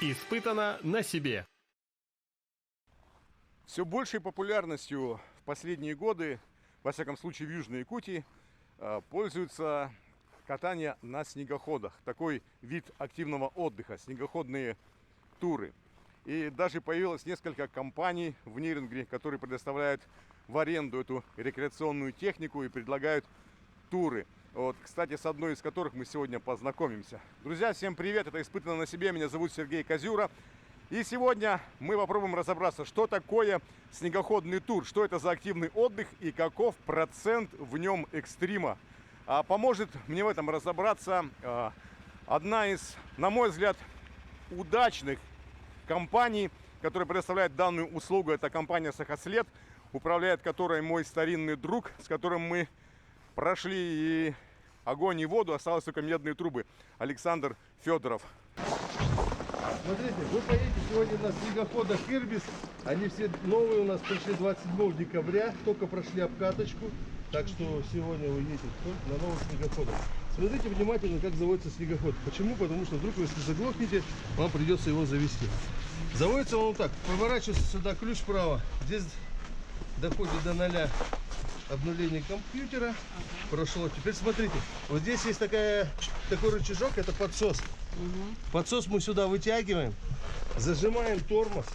Испытано на себе. Все большей популярностью в последние годы, во всяком случае в Южной Якутии, пользуется катание на снегоходах. Такой вид активного отдыха, снегоходные туры. И даже появилось несколько компаний в Нерюнгри, которые предоставляют в аренду эту рекреационную технику и предлагают туры. Вот, кстати, с одной из которых мы сегодня познакомимся. Друзья, всем привет! Это «Испытано на себе». Меня зовут Сергей Козюра. И сегодня мы попробуем разобраться, что такое снегоходный тур, что это за активный отдых и каков процент в нем экстрима. А поможет мне в этом разобраться одна из, на мой взгляд, удачных компаний, которая предоставляет данную услугу. Это компания «Сахослед», управляет которой мой старинный друг, с которым мы прошли и огонь, и воду, осталось только медные трубы. Александр Федоров. Смотрите, вы поедете сегодня на снегоходах «Ирбис». Они все новые у нас пришли 27 декабря, только прошли обкаточку. Так что сегодня вы едете на новых снегоходах. Смотрите внимательно, как заводится снегоход. Почему? Потому что вдруг, если заглохнете, вам придется его завести. Заводится он вот так. Поворачивается сюда ключ вправо. Здесь доходит до 0 обнуления компьютера. Прошло. Теперь смотрите. Вот здесь есть такой рычажок, это подсос. Подсос мы сюда вытягиваем, зажимаем тормоз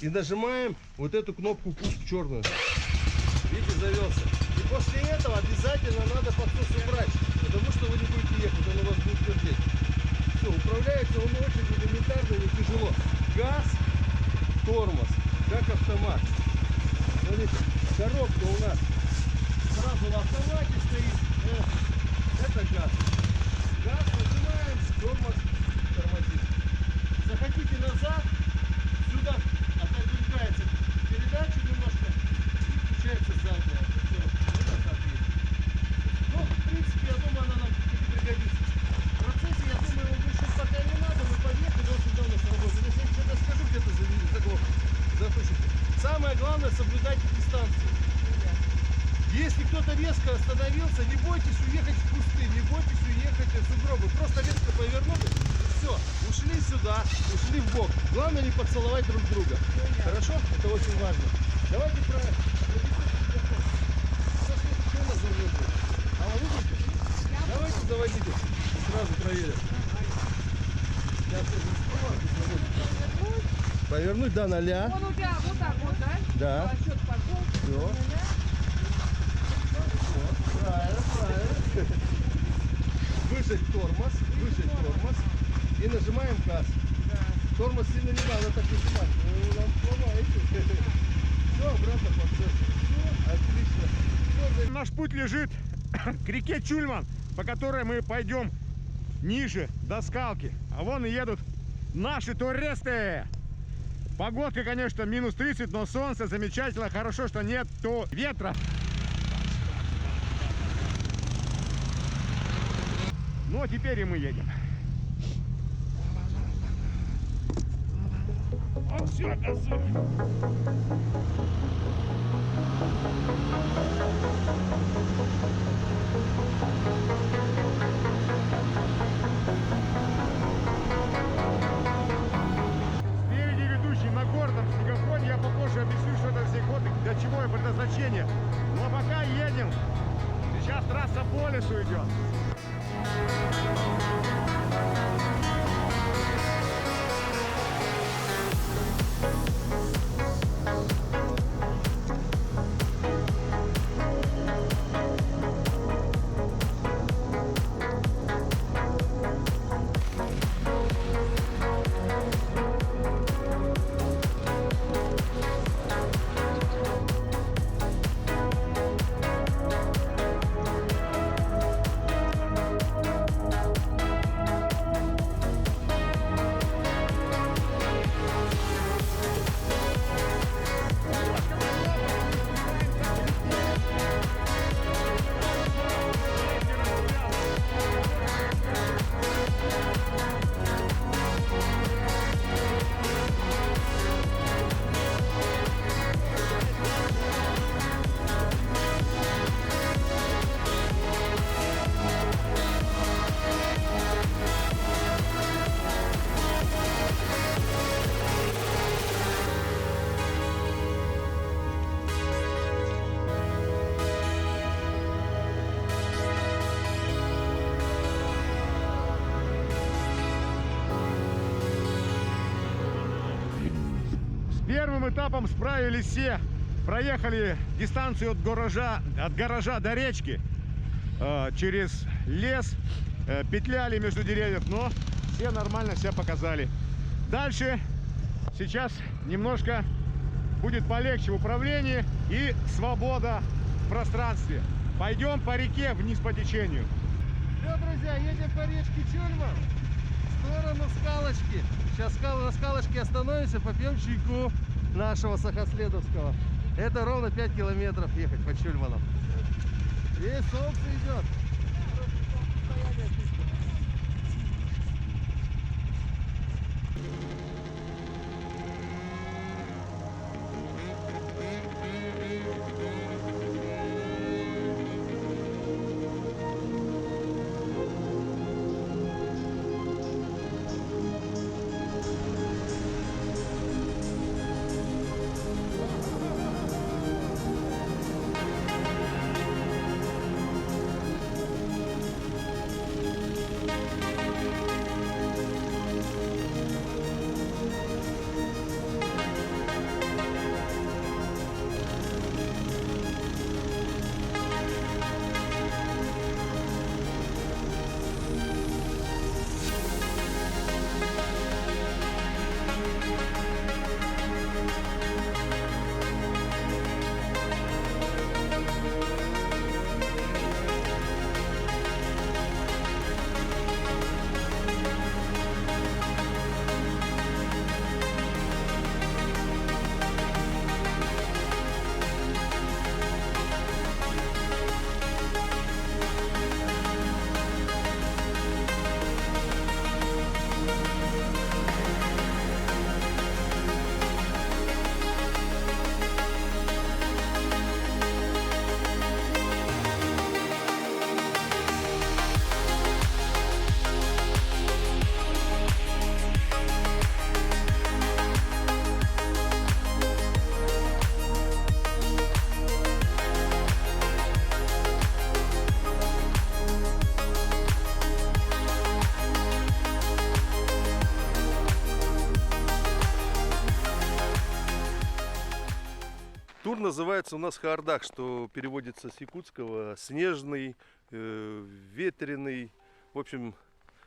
и нажимаем вот эту кнопку «Пуск» черную. Видите, завелся. И после этого обязательно надо подсос убрать, потому что вы не будете ехать, он у вас будет пердеть. Все, управляется он очень элементарно, не тяжело. Газ, тормоз, как автомат. Смотрите, коробка у нас сразу на автомате стоит. Это газ. Газ нажимаем, тормоз тормозит. Захотите назад, сюда отодвигается передача немножко и включается задняя. Все, и назад едет. Ну, в принципе, я думаю, она нам пригодится. В процессе, я думаю, выше пока не надо, мы подъехали, очень давно сработали. Если я что-то скажу, где-то затушите. Самое главное, соблюдайте дистанцию. Если кто-то резко остановился, не бойтесь уехать в кусты, не бойтесь уехать в сугробы. Просто резко повернули, все, ушли сюда, ушли в бок. Главное не поцеловать друг друга. Хорошо? Это очень важно. Давайте правильно. Что у нас заведет? А вы выйдете? Давайте заводите. Сразу проверим. Повернуть до 0. Он у тебя вот так вот, да? Да. Расчет пошел. Все. Правильно. Выжать тормоз и нажимаем газ. Да. Тормоз сильно не надо так нажимать, вы нам сломаете. Все, обратно процесс. Все, отлично. Все. Наш путь лежит к реке Чульман, по которой мы пойдем ниже до Скалки. А вон и едут наши туристы. Погодка, конечно, минус 30, но солнце замечательно. Хорошо, что нету ветра. Ну, а теперь и мы едем. Вот все, газуем. Спереди ведущий на горном снегоходе. Я попозже объясню, что это снегоход и для чего и предназначение. Но пока едем. Сейчас трасса по лесу идет. первым этапом справились все. Проехали дистанцию от гаража до речки. Через лес. Петляли между деревьев, но все нормально себя показали. Дальше сейчас немножко будет полегче в управлении и свобода в пространстве. Пойдем по реке вниз по течению. Все, друзья, едем по речке Чульма в сторону скалочки. Сейчас на скалочке остановимся, попьем чайку нашего сахоследовского. Это ровно 5 километров ехать по Чульману. И солнце идет. Тур называется у нас Хаардах, что переводится с якутского снежный, ветреный, в общем,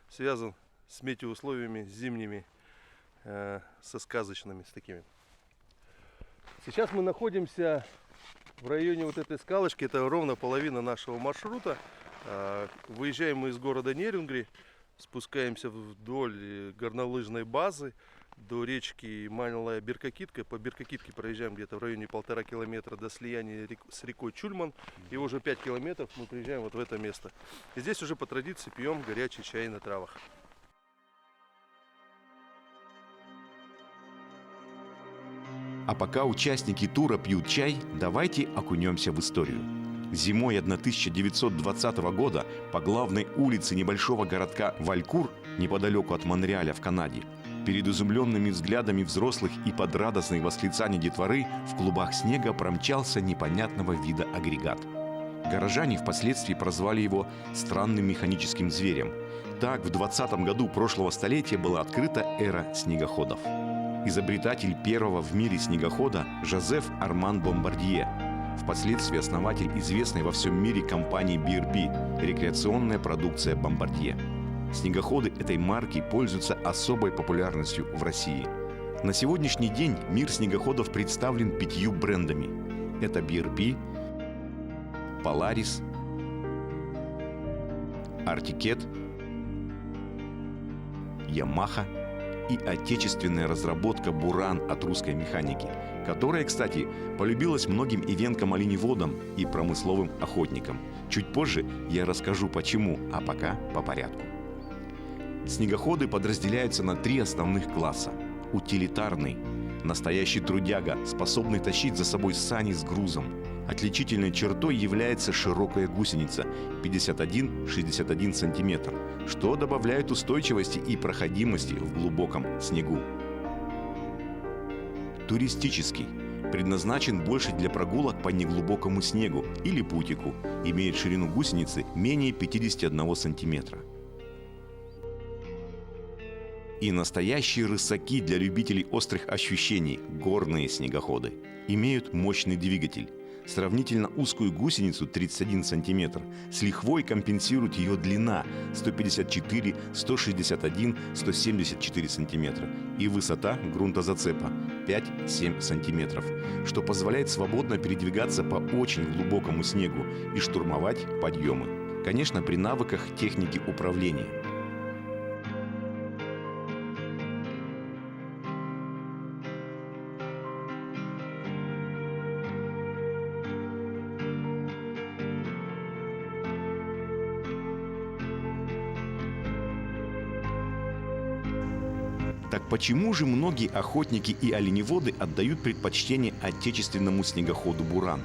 связан с метеоусловиями зимними, со сказочными, с такими. Сейчас мы находимся в районе вот этой скалочки, это ровно половина нашего маршрута. Выезжаем мы из города Нерюнгри, спускаемся вдоль горнолыжной базы до речки Малая Беркакитка. По Беркакитке проезжаем где-то в районе 1,5 километра до слияния с рекой Чульман. И уже 5 километров мы приезжаем вот в это место. И здесь уже по традиции пьем горячий чай на травах. А пока участники тура пьют чай, давайте окунемся в историю. Зимой 1920 года по главной улице небольшого городка Валькур, неподалеку от Монреаля в Канаде, перед изумленными взглядами взрослых и под радостные восклицания детворы в клубах снега промчался непонятного вида агрегат. Горожане впоследствии прозвали его «странным механическим зверем». Так, в 20 году прошлого столетия была открыта эра снегоходов. Изобретатель первого в мире снегохода Жозеф Арман Бомбардье, впоследствии основатель известной во всем мире компании BRB «Рекреационная продукция Бомбардье». Снегоходы этой марки пользуются особой популярностью в России. На сегодняшний день мир снегоходов представлен 5 брендами. Это BRB, Polaris, Arctic, Yamaha и отечественная разработка Буран от русской механики, которая, кстати, полюбилась многим ивенкам-оленеводам и промысловым охотникам. Чуть позже я расскажу почему, а пока по порядку. Снегоходы подразделяются на 3 основных класса. Утилитарный – настоящий трудяга, способный тащить за собой сани с грузом. Отличительной чертой является широкая гусеница 51-61 см, что добавляет устойчивости и проходимости в глубоком снегу. Туристический – предназначен больше для прогулок по неглубокому снегу или путику, имеет ширину гусеницы менее 51 см. И настоящие рысаки для любителей острых ощущений – горные снегоходы. Имеют мощный двигатель. Сравнительно узкую гусеницу 31 см с лихвой компенсирует ее длина 154, 161, 174 см и высота грунтозацепа 5-7 см, что позволяет свободно передвигаться по очень глубокому снегу и штурмовать подъемы. Конечно, при навыках техники управления. Так почему же многие охотники и оленеводы отдают предпочтение отечественному снегоходу «Буран»?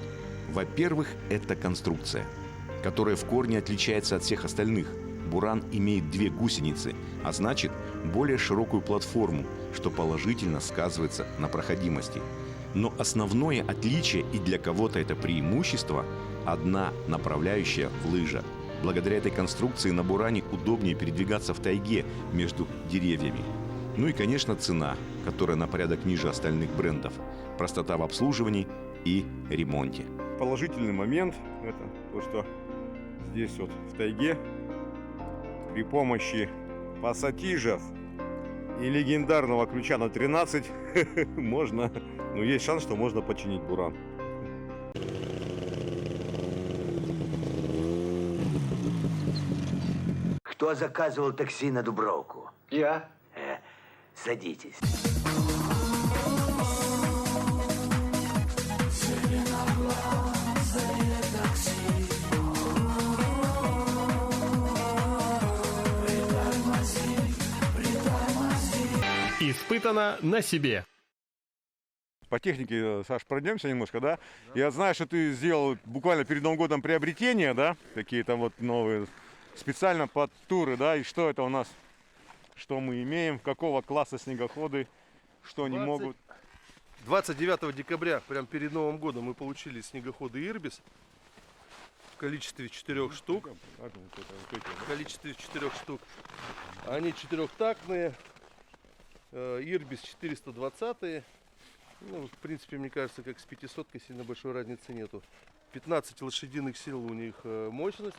Во-первых, это конструкция, которая в корне отличается от всех остальных. «Буран» имеет 2 гусеницы, а значит, более широкую платформу, что положительно сказывается на проходимости. Но основное отличие, и для кого-то это преимущество – одна направляющая лыжа. Благодаря этой конструкции на «Буране» удобнее передвигаться в тайге между деревьями. Ну и, конечно, цена, которая на порядок ниже остальных брендов. Простота в обслуживании и ремонте. Положительный момент – это то, что здесь вот в тайге при помощи пассатижев и легендарного ключа на 13 можно, есть шанс, что можно починить «Буран». Кто заказывал такси на Дубровку? Я. Садитесь. Испытано на себе. По технике, Саш, пройдемся немножко, да? Я знаю, что ты сделал буквально перед Новым годом приобретения, да? Какие-то вот новые, специально под туры, да? И что это у нас? Что мы имеем? Какого класса снегоходы? Что они могут? 29 декабря, прямо перед Новым годом, мы получили снегоходы «Ирбис» в количестве 4 штук. Они 4-тактные. «Ирбис» 420. В принципе, мне кажется, как с 500-кой сильно большой разницы нету. 15 лошадиных сил у них мощность.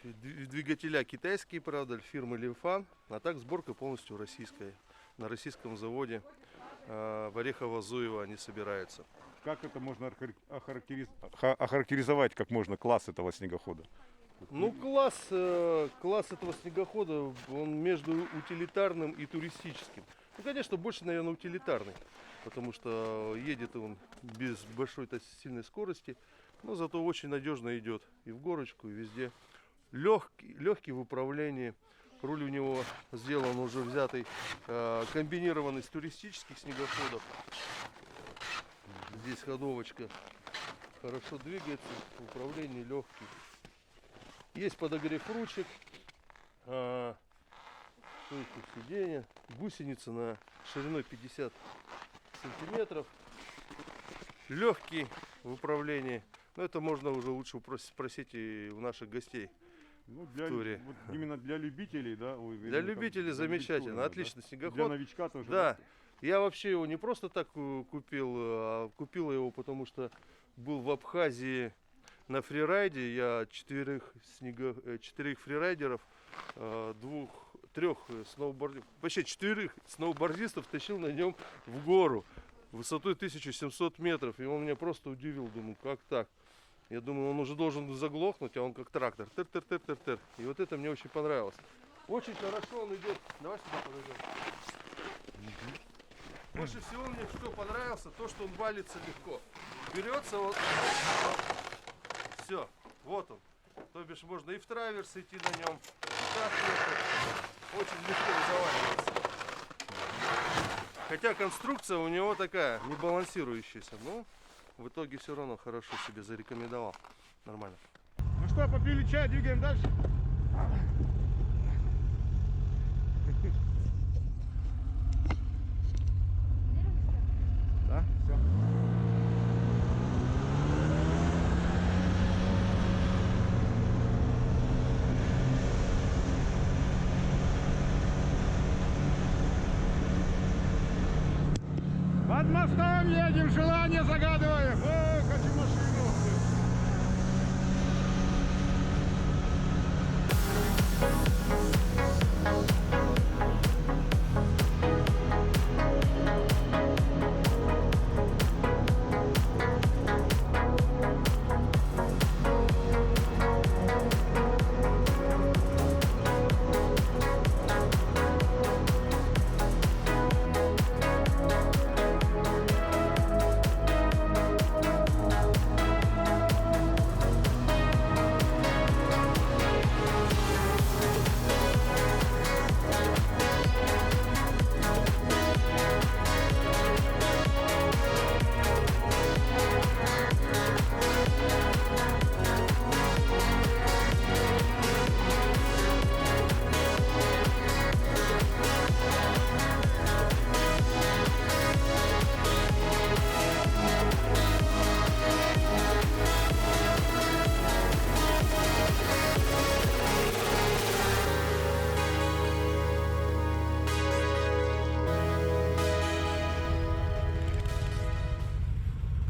Двигателя китайские, правда, фирмы Линфан, а так сборка полностью российская. На российском заводе в Орехово-Зуево они собираются. Как это можно охарактеризовать, как можно класс этого снегохода? Класс этого снегохода, он между утилитарным и туристическим. Конечно, больше, наверное, утилитарный, потому что едет он без большой сильной скорости, но зато очень надежно идет и в горочку, и везде. Легкий в управлении. Руль у него сделан уже взятый, комбинированный с туристических снегоходов. Здесь ходовочка хорошо двигается, управление легкий. Есть подогрев ручек, стойка сиденья, гусеница на шириной 50 сантиметров. Легкий в управлении. Но это можно уже лучше спросить и у наших гостей. Именно для любителей, да? Для любителей замечательно, да? отличный снегоход. Для новичка тоже. Да. Я вообще его не просто так купил, а купил его, потому что был в Абхазии на фрирайде. Я 4 фрирайдеров, 3 сноубордистов, вообще 4 сноубордистов тащил на нем в гору высотой 1700 метров. И он меня просто удивил, думаю, как так? Я думаю, он уже должен заглохнуть, а он как трактор. Тыр-тыр-тыр-тыр-тыр. И вот это мне очень понравилось. Очень хорошо он идет. Давай сюда подойдем. Больше всего мне что понравился, то, что он валится легко. Берется вот. Все, вот он. То бишь можно и в траверс идти на нем. И так ехать. Очень легко заваливается. Хотя конструкция у него такая, не балансирующаяся. Но в итоге все равно хорошо себе зарекомендовал. Нормально. Ну что, попили чай, двигаем дальше. Да, все. мостом едем, желание загадываем. Ой, хочу машину.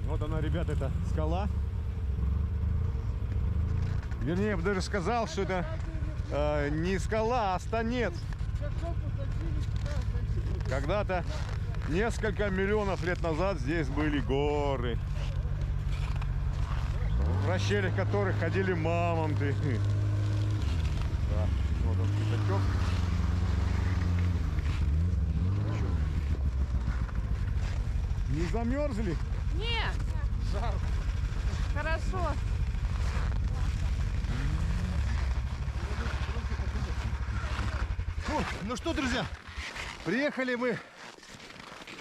Вот она, ребят, это скала. Вернее, я бы даже сказал, что это не скала, а станец. Когда-то, несколько миллионов лет назад, здесь были горы, в расщелях которых ходили мамонты. Да, вот он, пятачок. Не замерзли? Нет. Хорошо. Фу, ну что, друзья, приехали мы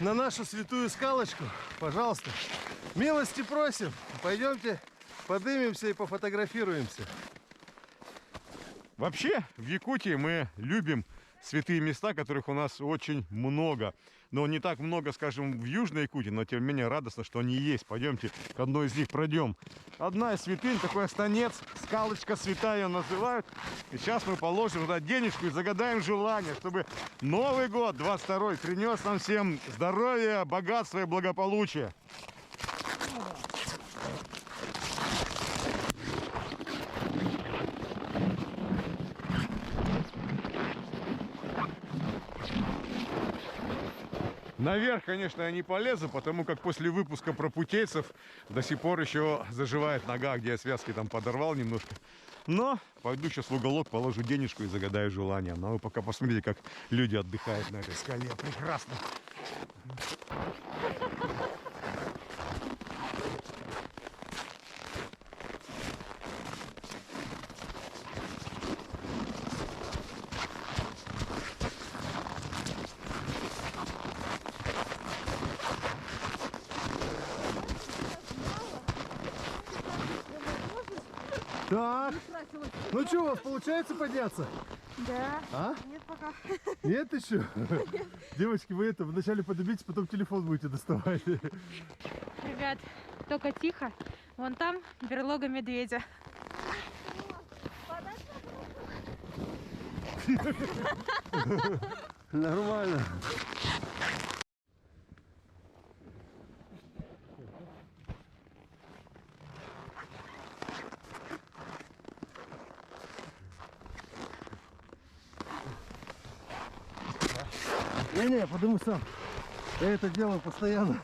на нашу святую скалочку. Пожалуйста, милости просим. Пойдемте поднимемся и пофотографируемся. Вообще, в Якутии мы любим святые места, которых у нас очень много. Но не так много, скажем, в Южной Якутии, но тем не менее радостно, что они есть. Пойдемте к одной из них пройдем. Одна из святынь, такой станец, скалочка святая называют. И сейчас мы положим туда денежку и загадаем желание, чтобы Новый год 22-й принес нам всем здоровья, богатства и благополучия. Наверх, конечно, я не полезу, потому как после выпуска про путейцев до сих пор еще заживает нога, где я связки там подорвал немножко. Но пойду сейчас в уголок, положу денежку и загадаю желание. Но вы пока посмотрите, как люди отдыхают на этой скале. Прекрасно. Так, ну что, у вас получается подняться? Да. А? Нет пока. Нет еще? Девочки, вы это вначале поднимитесь, потом телефон будете доставать. Ребят, только тихо. Вон там берлога медведя. Нормально. Не, подумай сам. Я это делаю постоянно.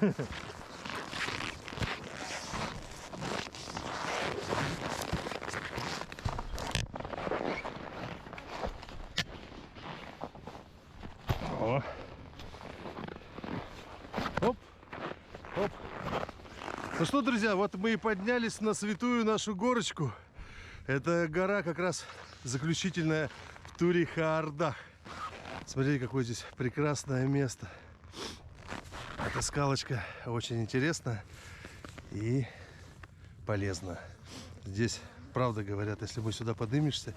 О. Оп, оп. Ну что, друзья, вот мы и поднялись на святую нашу горочку. Это гора как раз заключительная в туре Хаардах. Смотрите, какое здесь прекрасное место. Эта скалочка очень интересна и полезна. Здесь, правда говорят, если мы сюда поднимешься,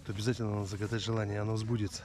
то обязательно надо загадать желание, и оно сбудется.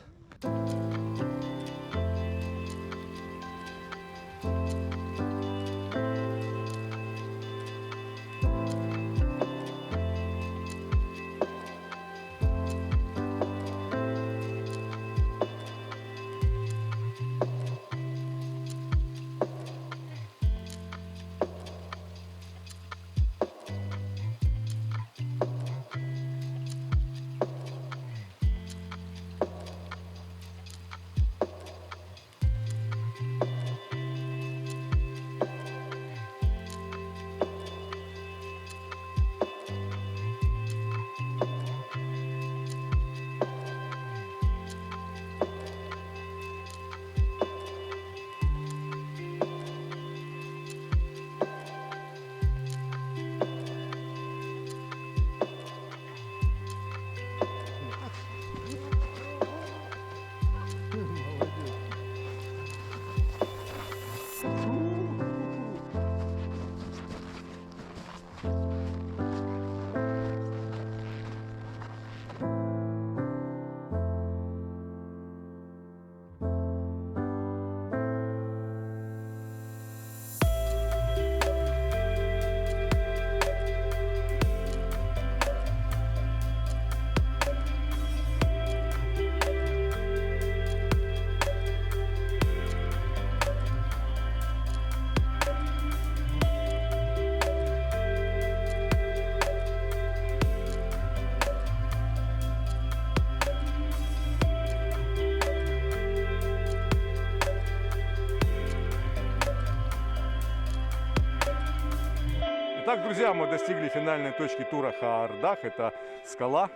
Итак, друзья, мы достигли финальной точки тура Хаардах. Это скала.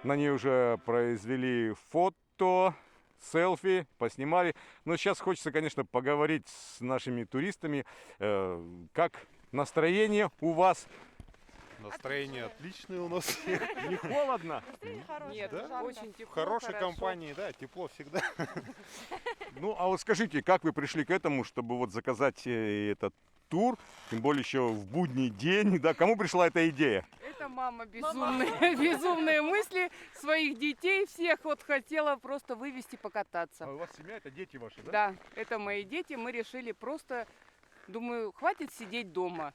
На ней уже произвели фото, селфи, поснимали. Но сейчас хочется, конечно, поговорить с нашими туристами. Как настроение у вас? Настроение отличное у нас. Не холодно? Нет, Да? очень тепло, В хорошей хорошо. компании, да, тепло всегда. Ну, а вот скажите, как вы пришли к этому, чтобы вот заказать этот тур, тем более еще в будний день, да? Кому пришла эта идея? Это мама безумные, безумные мысли своих детей всех вот хотела просто вывести покататься. у вас семья, это дети ваши, да? Да, это мои дети, мы решили просто, думаю, хватит сидеть дома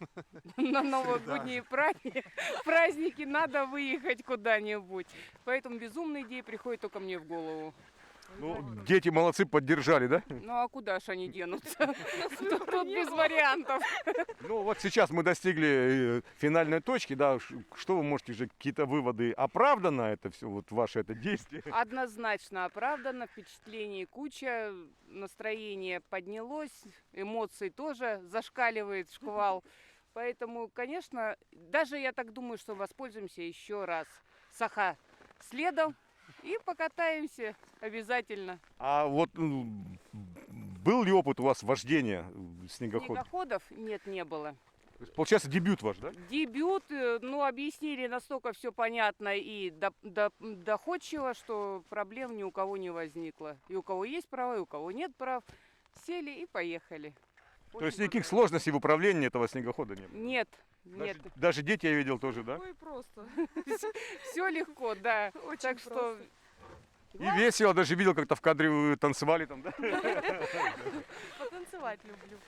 на новогодние праздники, надо выехать куда-нибудь. Поэтому безумные идеи приходят только мне в голову. Ну, дети молодцы, поддержали, да? Ну а куда ж они денутся? Тут без вариантов. Ну, вот сейчас мы достигли финальной точки, да, что вы можете же, какие-то выводы, оправдано это все, вот ваше это действие? Однозначно оправдано, впечатлений куча, настроение поднялось, эмоций тоже зашкаливает шквал. Поэтому, конечно, даже я так думаю, что воспользуемся еще раз Саха следом и покатаемся обязательно. А вот был ли опыт у вас вождения снегохода? Снегоходов нет, не было. То есть, получается, дебют ваш, да? Дебют, ну, объяснили настолько все понятно и доходчиво, что проблем ни у кого не возникло. И у кого есть права, и у кого нет прав. Сели и поехали. То есть никаких сложностей в управлении этого снегохода не было? Нет, нет. Даже дети, я видел, тоже, да? Ой, просто. Все легко, да. Так что И весело, даже видел, как-то в кадре вы танцевали там, да? Потанцевать люблю.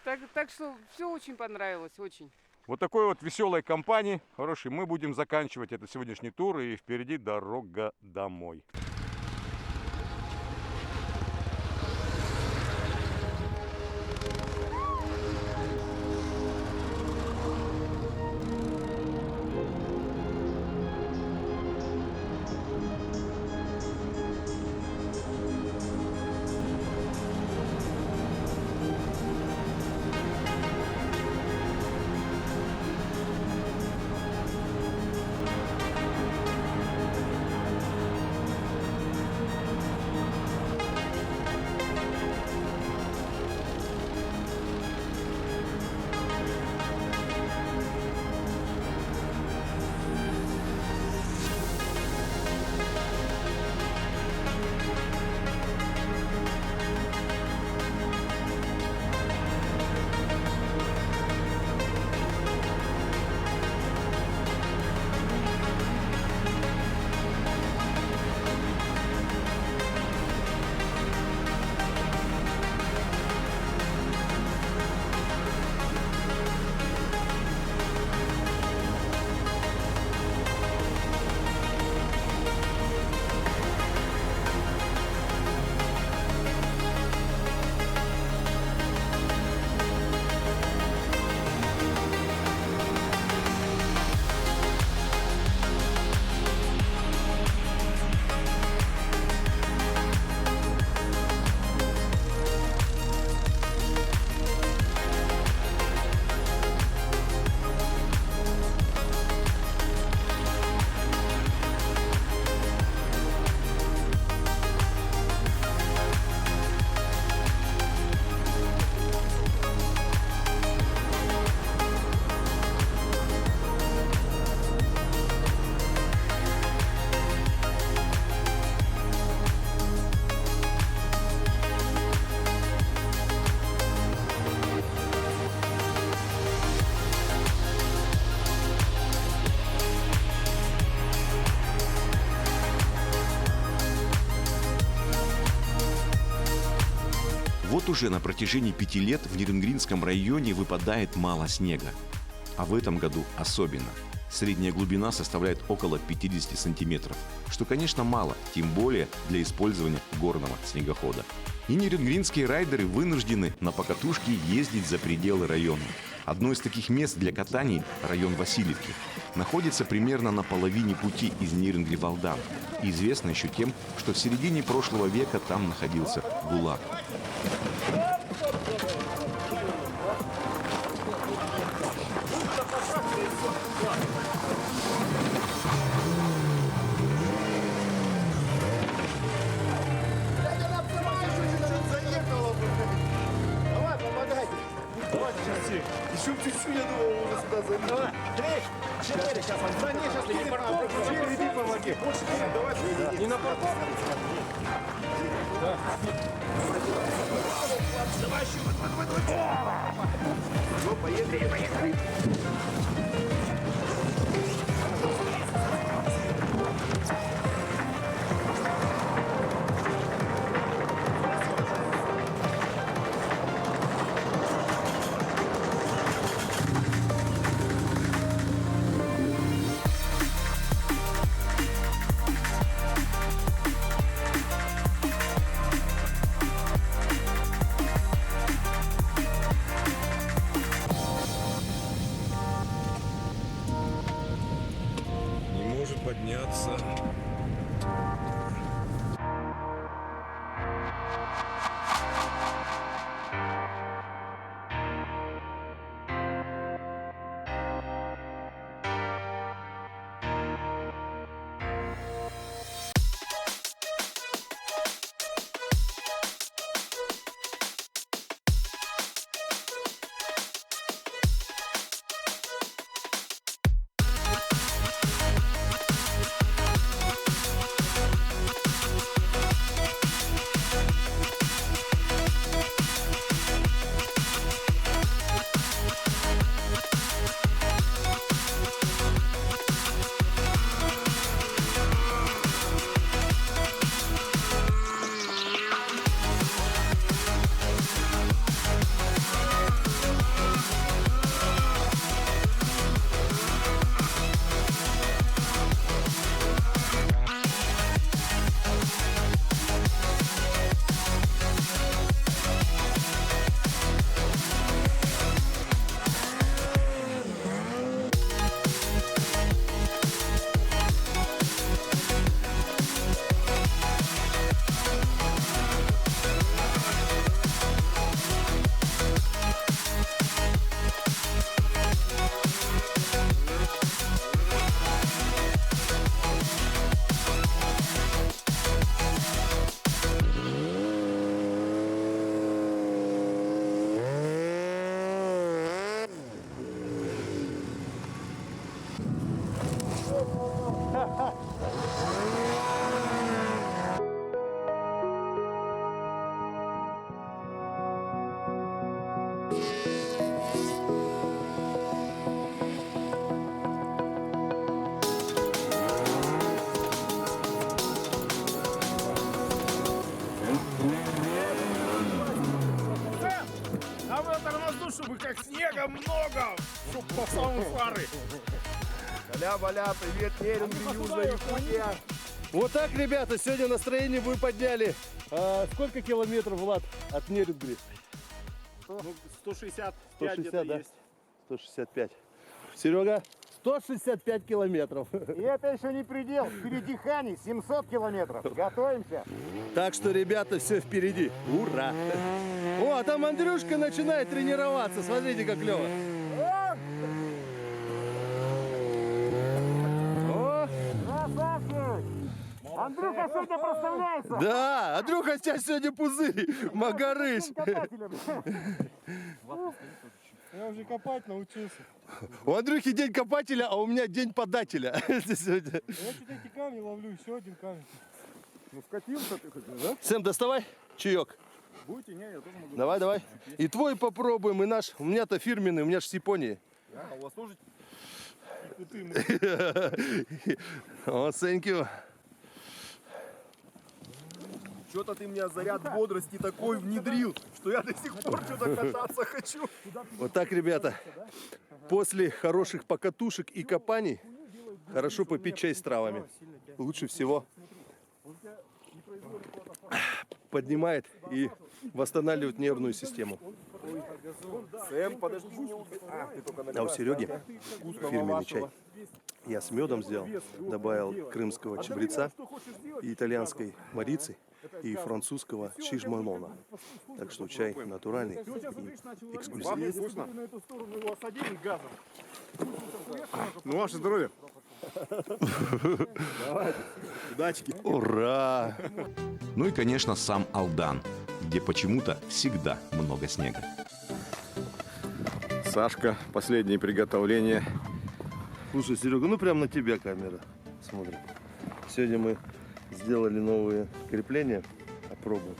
так что все очень понравилось, очень. Вот такой вот веселой компании, хороший, мы будем заканчивать этот сегодняшний тур, и впереди дорога домой. Вот уже на протяжении 5 лет в Нерюнгринском районе выпадает мало снега. А в этом году особенно. Средняя глубина составляет около 50 сантиметров, что, конечно, мало, тем более для использования горного снегохода. И нерюнгринские райдеры вынуждены на покатушке ездить за пределы района. Одно из таких мест для катаний – район Васильевки. Находится примерно на половине пути из Нерюнгри-Валдан. И известно еще тем, что в середине прошлого века там находился ГУЛАГ. я думал, уже сюда залез. 3, 4, сейчас он. Да не, сейчас не парковку. Иди помоги. Давай, не на парковку. Давай, давай. Ну, поехали, поехали. Не может подняться. А в тормозну, чтобы как снега много, чтоб по самые фары. Аля-баля, привет, Нерюнгри, Южная Якутия. Вот так, ребята, сегодня настроение вы подняли. Сколько километров, Влад, от Нерюнгри? 165 160, да? 165. Серега? 165 километров. И это еще не предел. Впереди Хани 700 километров. Готовимся. Так что, ребята, все впереди. Ура! О, а там Андрюшка начинает тренироваться. Смотрите, как клево. О! Красавчик! Андрюха сегодня проставляется. Да, Андрюха сейчас сегодня пузырь. Магарыш. Я уже копать научился. У Андрюхи день копателя, а у меня день подателя. Я что-то эти камни ловлю, еще один камень. Ну скатился ты хоть, да? Сэм, доставай чаек. Будете? Не, я тоже могу. Давай, давай. И твой попробуем, и наш. У меня-то фирменный, у меня же с Японии. А у вас тоже? О, thank you. Что-то ты мне заряд бодрости такой внедрил, что я до сих пор что-то кататься хочу. Вот так, ребята. После хороших покатушек и копаний хорошо попить чай с травами. Лучше всего поднимает и восстанавливает нервную систему. Сэм, подожди. А у Сереги фирменный чай. Я с медом сделал, добавил крымского чабреца и итальянской марицы и французского чижманона. Так что чай натуральный и эксклюзивный. Вкусно. Ну, ваше здоровье. Удачки. Ура! Ну и, конечно, сам Алдан, где почему-то всегда много снега. Сашка, последние приготовления. Слушай, Серега, ну прям на тебя камера смотрит. Сегодня мы сделали новые крепления. Опробуем.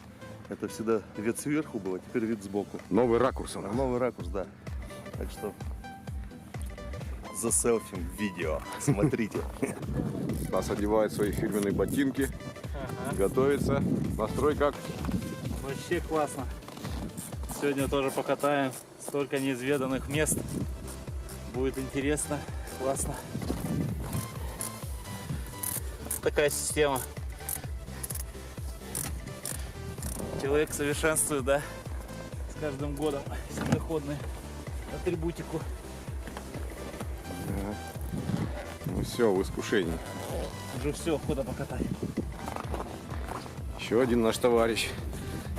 Это всегда вид сверху был, а теперь вид сбоку. Новый ракурс у нас. Новый ракурс, да. Так что за селфи видео. Смотрите. Стас одевает свои фирменные ботинки. Готовится. Настрой как? Вообще классно. Сегодня тоже покатаем. Столько неизведанных мест. Будет интересно, классно. Такая система. Человек совершенствует, да, с каждым годом снегоходную атрибутику. Ну все, в искушении. Уже все, куда покатать. Еще один наш товарищ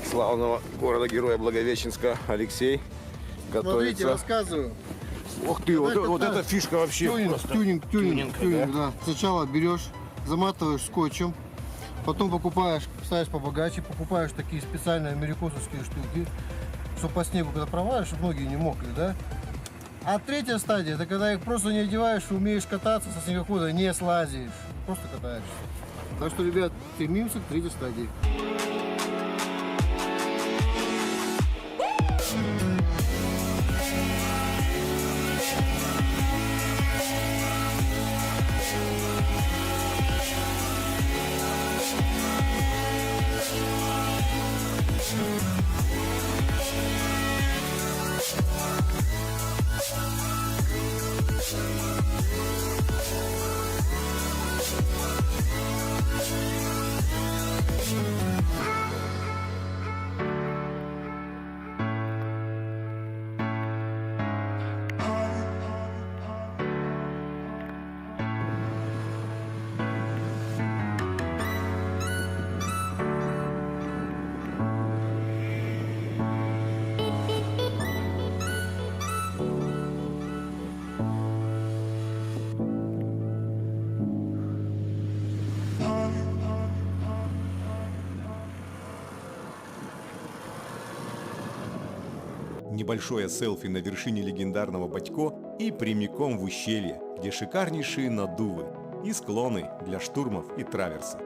славного города-героя Благовещенска Алексей готовится. Смотрите, рассказываю. Ух ты, вот эта фишка вообще просто. Тюнинг, да. Сначала берешь, заматываешь скотчем, потом покупаешь, ставишь побогаче, покупаешь такие специальные америкосовские штуки, чтобы по снегу, когда провалишь, чтобы ноги не мокли, да? А третья стадия, это когда их просто не одеваешь и умеешь кататься со снегохода, не слазишь, просто катаешься. Так что, ребят, стремимся к третьей стадии. Небольшое селфи на вершине легендарного Батько и прямиком в ущелье, где шикарнейшие надувы и склоны для штурмов и траверса.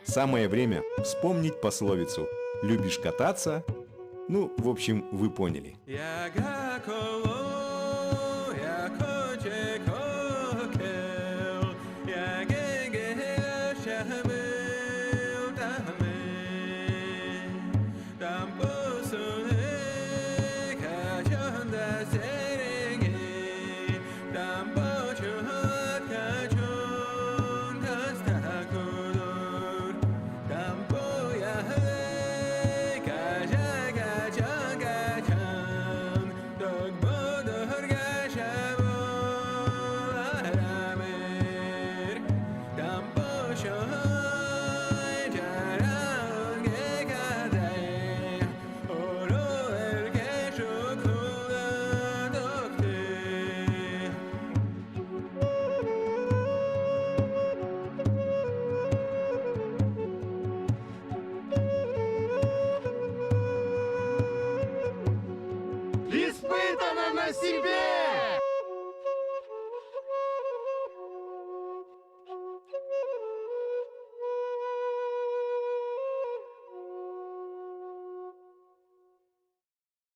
Самое время вспомнить пословицу «Любишь кататься?» Ну, в общем, вы поняли. Испытано на себе!